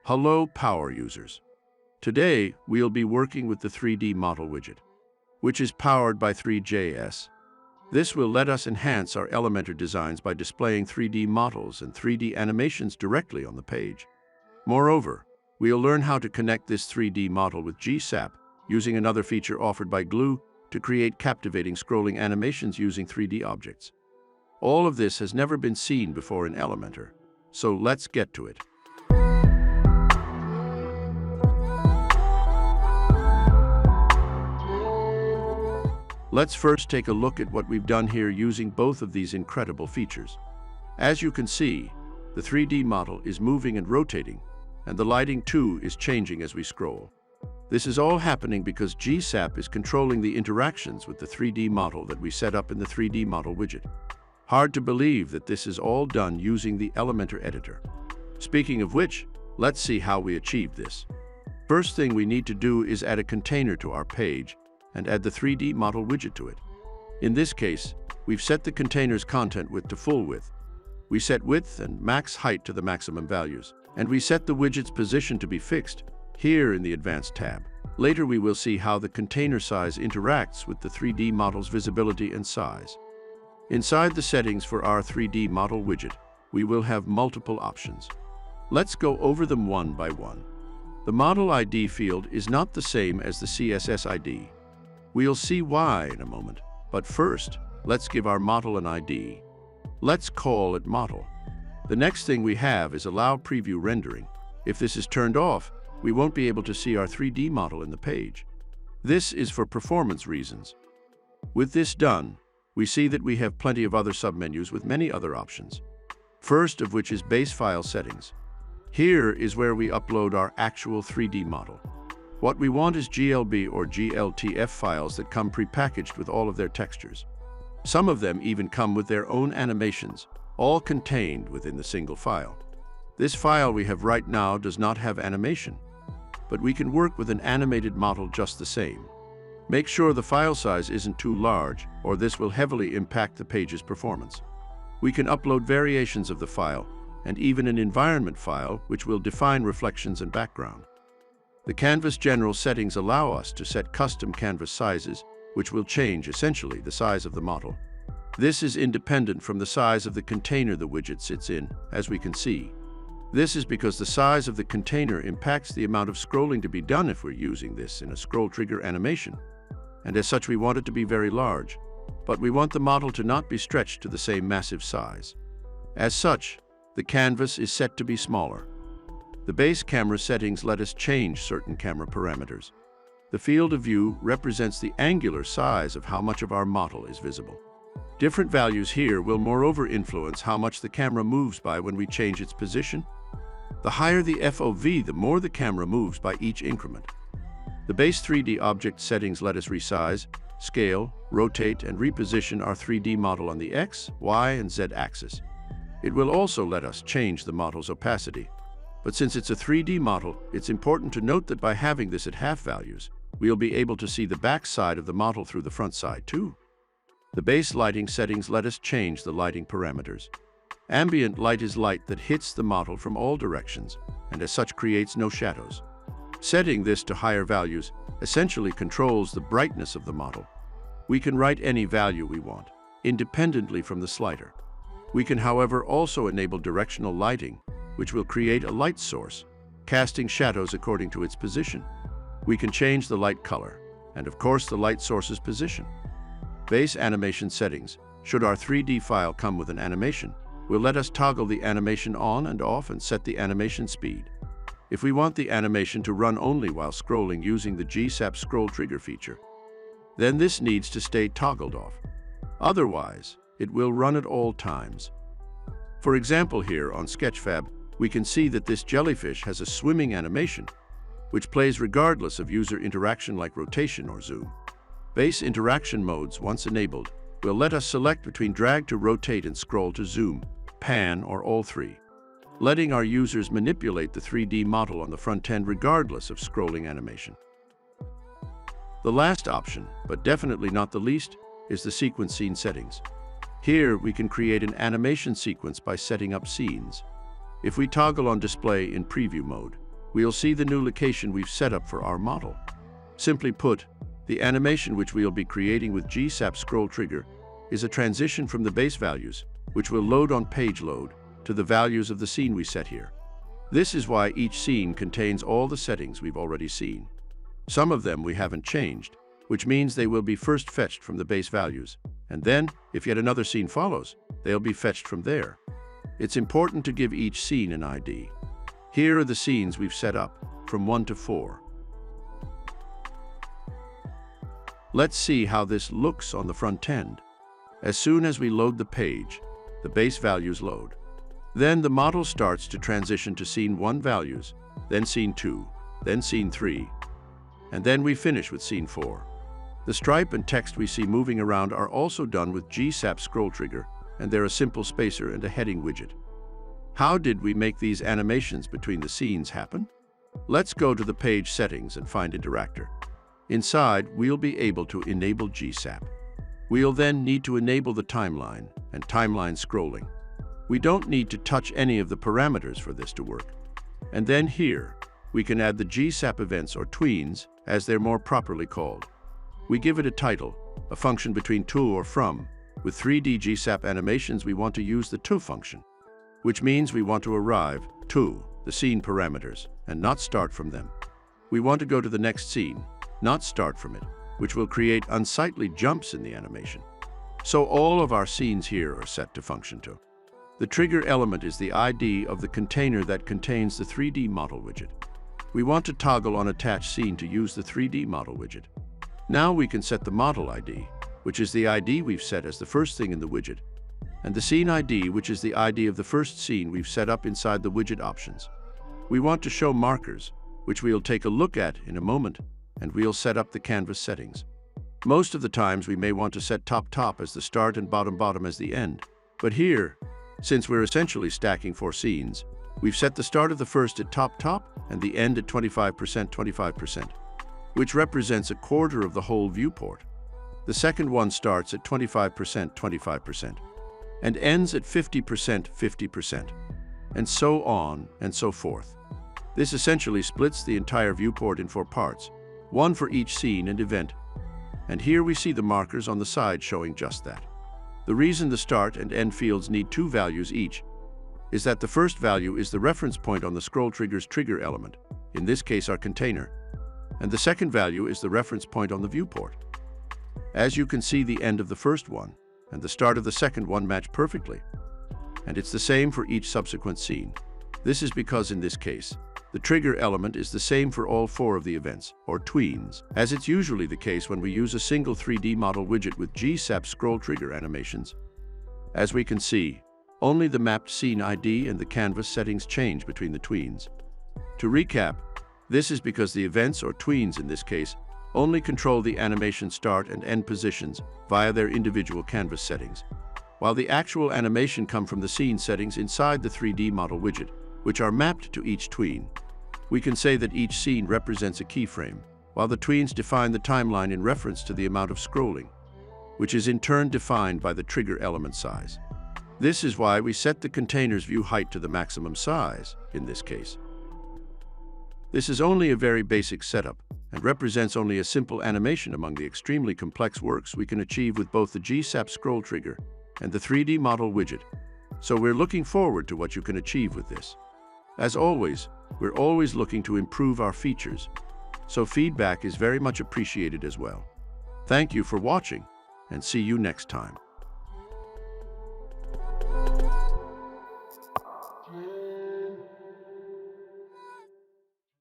Hello, power users. Today, we'll be working with the 3D Model Widget, which is powered by Three.js. This will let us enhance our Elementor designs by displaying 3D models and 3D animations directly on the page. Moreover, we'll learn how to connect this 3D model with GSAP using another feature offered by Gloo to create captivating scrolling animations using 3D objects. All of this has never been seen before in Elementor, so let's get to it. Let's first take a look at what we've done here using both of these incredible features. As you can see, the 3D model is moving and rotating, and the lighting too is changing as we scroll. This is all happening because GSAP is controlling the interactions with the 3D model that we set up in the 3D Model Widget. Hard to believe that this is all done using the Elementor editor. Speaking of which, let's see how we achieved this. First thing we need to do is add a container to our page and add the 3D Model Widget to it. In this case, we've set the container's content width to full width. We set width and max height to the maximum values, and we set the widget's position to be fixed here in the Advanced tab. Later we will see how the container size interacts with the 3D model's visibility and size. Inside the settings for our 3D Model Widget, we will have multiple options. Let's go over them one by one. The Model ID field is not the same as the CSS ID. We'll see why in a moment, but first, let's give our model an ID. Let's call it Model. The next thing we have is Allow Preview Rendering. If this is turned off, we won't be able to see our 3D model in the page. This is for performance reasons. With this done, we see that we have plenty of other submenus with many other options. First of which is Base File Settings. Here is where we upload our actual 3D model. What we want is GLB or GLTF files that come prepackaged with all of their textures. Some of them even come with their own animations, all contained within the single file. This file we have right now does not have animation, but we can work with an animated model just the same. Make sure the file size isn't too large, or this will heavily impact the page's performance. We can upload variations of the file, and even an environment file which will define reflections and background. The Canvas General settings allow us to set custom canvas sizes, which will change essentially the size of the model. This is independent from the size of the container the widget sits in, as we can see. This is because the size of the container impacts the amount of scrolling to be done if we're using this in a scroll trigger animation. And as such, we want it to be very large, but we want the model to not be stretched to the same massive size. As such, the canvas is set to be smaller. The base camera settings let us change certain camera parameters. The field of view represents the angular size of how much of our model is visible. Different values here will moreover influence how much the camera moves by when we change its position. The higher the FOV, the more the camera moves by each increment. The base 3D object settings let us resize, scale, rotate, and reposition our 3D model on the X, Y, and Z axis. It will also let us change the model's opacity. But since it's a 3D model, it's important to note that by having this at half values, we'll be able to see the back side of the model through the front side too. The base lighting settings let us change the lighting parameters. Ambient light is light that hits the model from all directions, and as such creates no shadows. Setting this to higher values essentially controls the brightness of the model. We can write any value we want, independently from the slider. We can, however, also enable directional lighting, which will create a light source, casting shadows according to its position. We can change the light color, and of course the light source's position. Base animation settings, should our 3D file come with an animation, will let us toggle the animation on and off and set the animation speed. If we want the animation to run only while scrolling using the GSAP Scrolltrigger feature, then this needs to stay toggled off. Otherwise, it will run at all times. For example, here on Sketchfab, we can see that this jellyfish has a swimming animation, which plays regardless of user interaction like rotation or zoom. Base interaction modes, once enabled, will let us select between drag to rotate and scroll to zoom, pan, or all three, letting our users manipulate the 3D model on the front end regardless of scrolling animation. The last option, but definitely not the least, is the sequence scene settings. Here, we can create an animation sequence by setting up scenes. If we toggle on display in preview mode, we'll see the new location we've set up for our model. Simply put, the animation which we'll be creating with GSAP Scrolltrigger is a transition from the base values, which will load on page load, to the values of the scene we set here. This is why each scene contains all the settings we've already seen. Some of them we haven't changed, which means they will be first fetched from the base values, and then, if yet another scene follows, they'll be fetched from there. It's important to give each scene an ID. Here are the scenes we've set up, from 1 to 4. Let's see how this looks on the front end. As soon as we load the page, the base values load. Then the model starts to transition to scene 1 values, then scene 2, then scene 3, and then we finish with scene 4. The stripe and text we see moving around are also done with GSAP Scrolltrigger, and they're a simple spacer and a heading widget. How did we make these animations between the scenes happen? Let's go to the page settings and find Interactor. Inside, we'll be able to enable GSAP. We'll then need to enable the timeline and timeline scrolling. We don't need to touch any of the parameters for this to work. And then here, we can add the GSAP events or tweens, as they're more properly called. We give it a title, a function between to or from. With 3D GSAP animations, we want to use the to function, which means we want to arrive to the scene parameters and not start from them. We want to go to the next scene, not start from it, which will create unsightly jumps in the animation. So all of our scenes here are set to function to. The trigger element is the ID of the container that contains the 3D model widget. We want to toggle on attached scene to use the 3D model widget. Now we can set the model ID, which is the ID we've set as the first thing in the widget, and the scene ID, which is the ID of the first scene we've set up inside the widget options. We want to show markers, which we'll take a look at in a moment, and we'll set up the canvas settings. Most of the times we may want to set top as the start and bottom as the end. But here, since we're essentially stacking 4 scenes, we've set the start of the first at top and the end at 25%, which represents a quarter of the whole viewport. The second one starts at 25%, and ends at 50%, and so on and so forth. This essentially splits the entire viewport in 4 parts, one for each scene and event. And here we see the markers on the side showing just that. The reason the start and end fields need 2 values each is that the first value is the reference point on the Scrolltrigger's trigger element, in this case our container, and the second value is the reference point on the viewport. As you can see, the end of the first one and the start of the second one match perfectly, and it's the same for each subsequent scene. This is because in this case, the trigger element is the same for all 4 of the events, or tweens, as it's usually the case when we use a single 3D model widget with GSAP Scrolltrigger animations. As we can see, only the mapped scene ID and the canvas settings change between the tweens. To recap, this is because the events, or tweens in this case, only control the animation start and end positions via their individual canvas settings, while the actual animation comes from the scene settings inside the 3D model widget, which are mapped to each tween. We can say that each scene represents a keyframe, while the tweens define the timeline in reference to the amount of scrolling, which is in turn defined by the trigger element size. This is why we set the container's view height to the maximum size, in this case. This is only a very basic setup, and represents only a simple animation among the extremely complex works we can achieve with both the GSAP Scrolltrigger and the 3D model widget. So we're looking forward to what you can achieve with this. As always, we're always looking to improve our features, so feedback is very much appreciated as well. Thank you for watching, and see you next time.